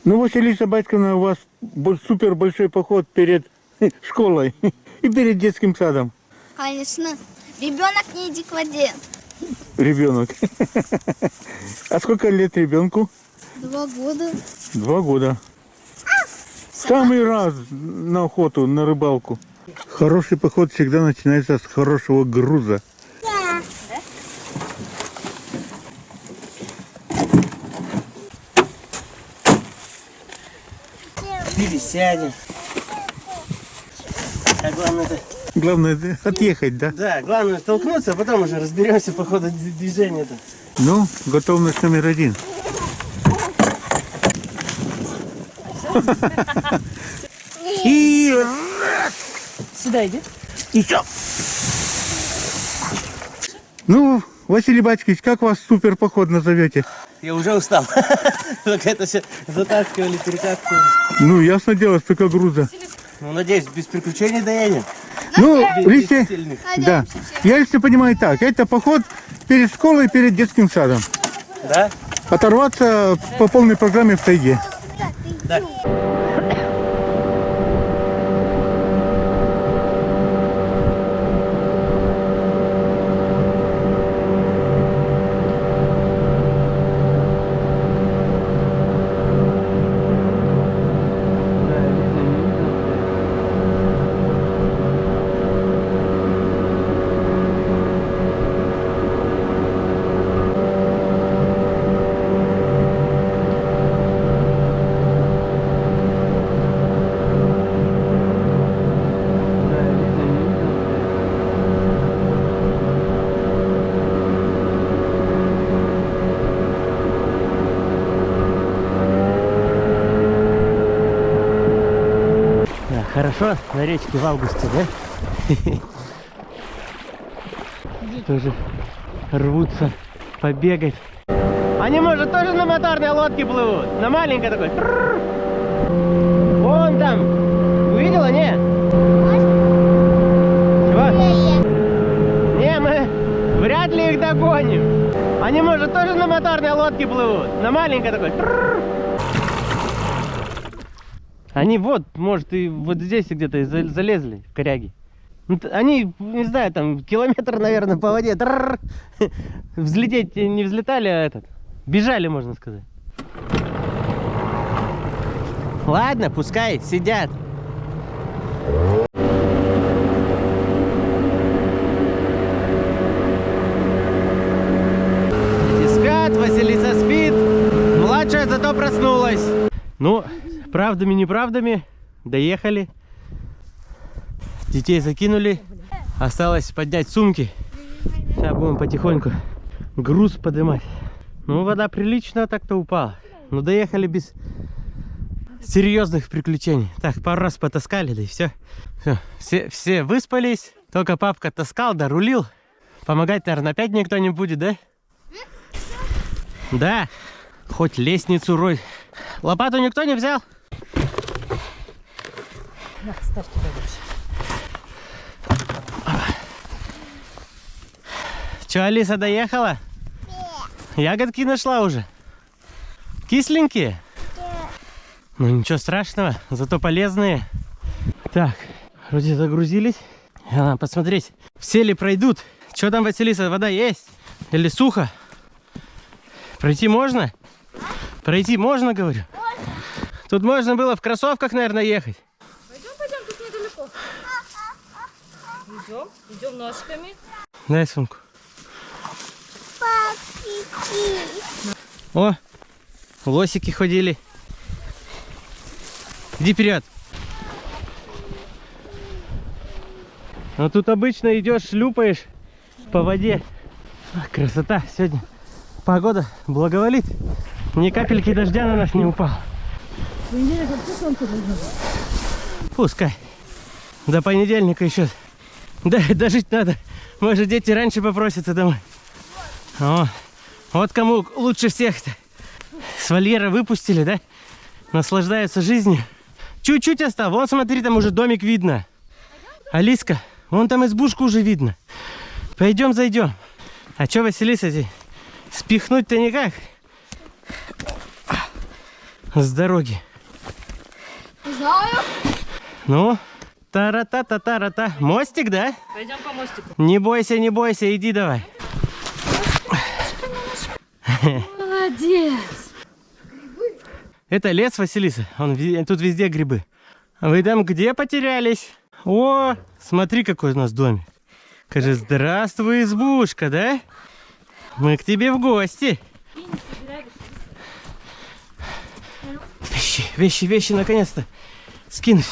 Ну, Василиса Батьковна, у вас супер большой поход перед школой и перед детским садом. Конечно. Ребенок не иди к воде. Ребенок. А сколько лет ребенку? 2 года. 2 года. Самый раз на охоту, на рыбалку. Хороший поход всегда начинается с хорошего груза. Пересядем. А Главное отъехать, да? Да, главное толкнуться, а потом уже разберемся по ходу движения-то. Ну, готовность номер 1. И Сюда иди. и все. Ну, Василий Батькович, как вас супер поход назовете? Я уже устал. Только это все затаскивали, перетаскивали. Ну, ясно дело, столько груза. Ну, надеюсь, без приключений доедем. Ну, лично, сильных. да. Я лично понимаю так, это поход перед школой, перед детским садом. Да? Оторваться по полной программе в тайге. Да. Хорошо на речке в августе, да? Тоже рвутся побегать. Они, может, тоже на моторной лодке плывут? На маленькой такой. Вон там. Увидела, не? Чего? Не, мы вряд ли их догоним. Они, может, тоже на моторной лодке плывут? На маленькой такой. Они вот, может, и вот здесь где-то залезли в коряги. Они, не знаю, там километр, наверное, по воде. Взлететь не взлетали, а бежали, можно сказать. Ладно, пускай сидят. Дети спят, Василиса спит. Младшая зато проснулась. Ну, правдами, неправдами доехали. Детей закинули. Осталось поднять сумки. Сейчас будем потихоньку груз поднимать. Ну, вода прилично так-то упала. Но доехали без серьезных приключений. Так, пару раз потаскали, да и все. Все выспались. Только папка таскал, да рулил. Помогать, наверное, опять никто не будет, да? Да. Хоть лестницу рой. Лопату никто не взял? На, ставь туда больше. Че, Алиса доехала? Ягодки нашла уже? Кисленькие? Ну ничего страшного, зато полезные. Так, вроде загрузились. Надо посмотреть, все ли пройдут. Что там, Василиса, вода есть? Или сухо? Пройти можно? Пройти можно, говорю? Можно. Тут можно было в кроссовках, наверное, ехать. Пойдем, тут недалеко. Идем ножками. Дай сумку. О, лосики ходили. Иди вперед. А тут обычно идешь, шлюпаешь по воде. Красота сегодня. Погода благоволит. Ни капельки дождя на нас не упало. Пускай. До понедельника еще. Да, дожить надо. Может, дети раньше попросятся домой. О, вот кому лучше всех-то. С вольера выпустили, да? Наслаждаются жизнью. Чуть-чуть осталось. Вон, смотри, там уже домик видно. Алиска, вон там избушку уже видно. Пойдем, зайдем. А что, Василиса, спихнуть-то никак? с дороги. Знаю. Ну, тара-та-та-тара-та. Мостик, да? Пойдем по мостику. Не бойся, иди давай. Молодец. Это лес, Василиса. Тут везде грибы. А вы там где потерялись? О, смотри, какой у нас домик. Скажи, здравствуй, избушка, да? Мы к тебе в гости. Вещи, наконец-то скинуть.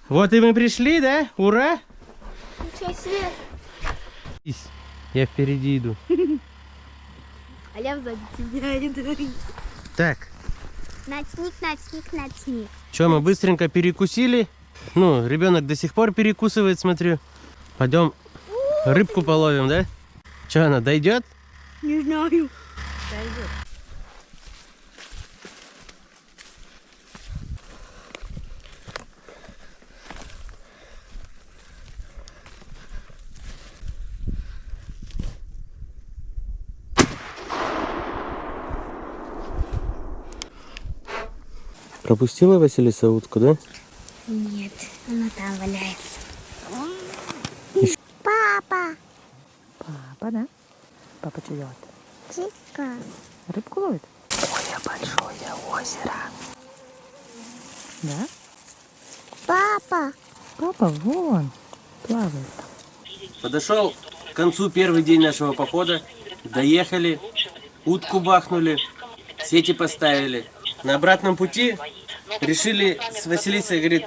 Вот и мы пришли, да? Ура! Ничего себе. Я впереди иду. А я сзади тебя иду. Так, Ночник. что, мы быстренько перекусили? Ну, ребенок до сих пор перекусывает, смотрю. Пойдем рыбку половим, да? Что, она дойдет? Не знаю. Пойдет. Пропустила Василиса утку, да? Нет, она там валяется. Папа. Папа, да? Папа что делает? Чика. Рыбку ловит? Ой, большое озеро. Да? Папа. Папа вон плавает. Подошел к концу первый день нашего похода. Доехали, утку бахнули, сети поставили. На обратном пути решили с Василисой, говорит,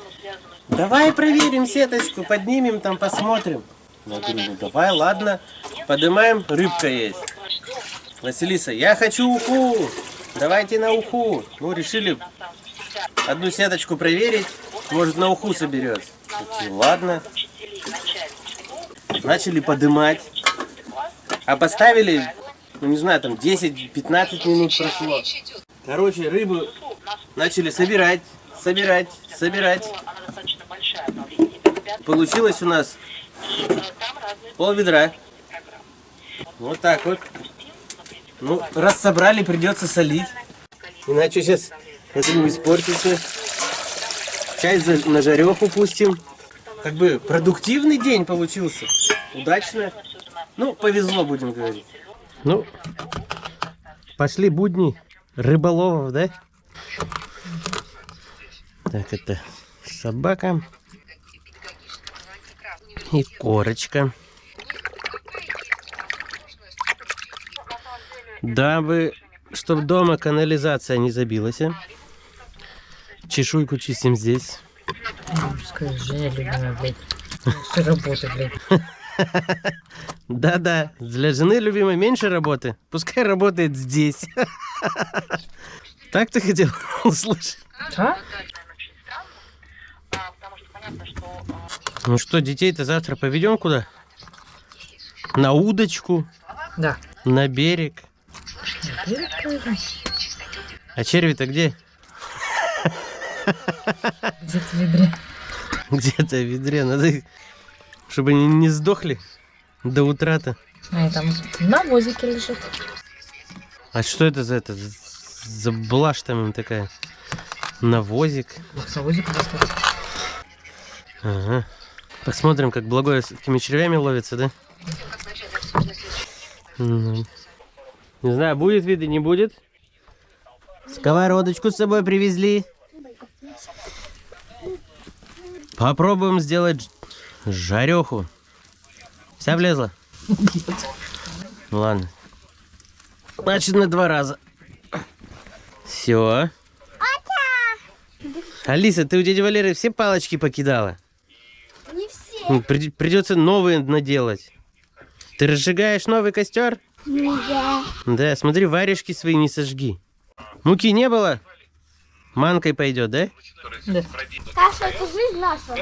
давай проверим сеточку, поднимем там, посмотрим. Я говорю, ну давай, ладно, поднимаем, рыбка есть. Василиса, я хочу уху, давайте на уху. Ну, решили одну сеточку проверить, может на уху соберется. Такие, ладно. Начали подымать, а поставили, ну не знаю, там 10-15 минут прошло. Короче, рыбу начали собирать. Получилось у нас пол-ведра. Вот так вот. Ну, раз собрали, придется солить. Иначе сейчас это не испортится. Часть на жареху пустим. Как бы продуктивный день получился. Удачно. Ну, повезло, будем говорить. Ну, пошли будни рыболовов, да? Так, это собака и корочка. Дабы, чтобы дома канализация не забилась. Чешуйку чистим здесь. Пускай Женя любимая, блядь. Что работа, блядь. Да-да, для жены любимой меньше работы. Пускай работает здесь. Так ты хотел услышать? А? Ну что, детей-то завтра поведем куда? На удочку? Да. На берег? А черви-то где? Где-то в ведре. Где-то в ведре. Надо их, чтобы они не сдохли до утра-то. А там на возике лежит. А что это за блажь там им такая? Навозик. С навозика достать. Ага. Посмотрим, как благое с этими червями ловится, да? Не знаю, будет вида, не будет. Сковородочку с собой привезли. Попробуем сделать жареху. Вся влезла? Ну ладно. Значит, на 2 раза. Все. Алиса, ты у дяди Валеры все палочки покидала? Не все. Придется новые наделать. Ты разжигаешь новый костер? Да. Да, смотри, варежки свои не сожги. Муки не было? Манкой пойдет, да? Да. Саша, это жизнь наша.